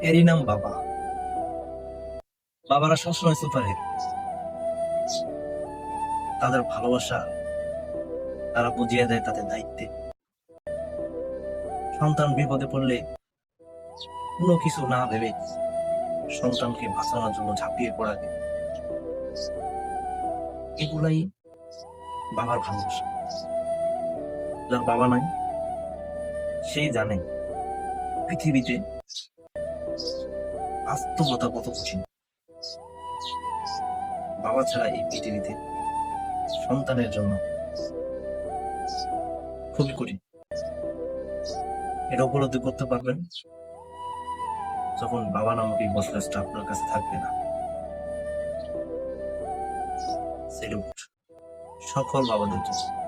এরই নাম বাবা। বাবারা সবসময় সুপারহিরো। তাদের ভালোবাসা তারা বুঝিয়ে দেয় তাদের দায়িত্বে। সন্তান বিপদে পড়লে কোনো কিছু না ভেবে সন্তানকে বাঁচানোর জন্য ঝাঁপিয়ে পড়াবে। এগুলাই বাবার ভালোবাসা। যার বাবা নাই সেই জানে পৃথিবীতে বাস্তবতা কত কঠিন। বাবা ছাড়া এই পৃথিবীতে সন্তানের জন্য খুবই কঠিন। এটা উপলব্ধি করতে পারবেন যখন বাবা নামক এই বসলেসটা আপনার কাছে থাকবে না। সেলুট সকল বাবাদের জন্য।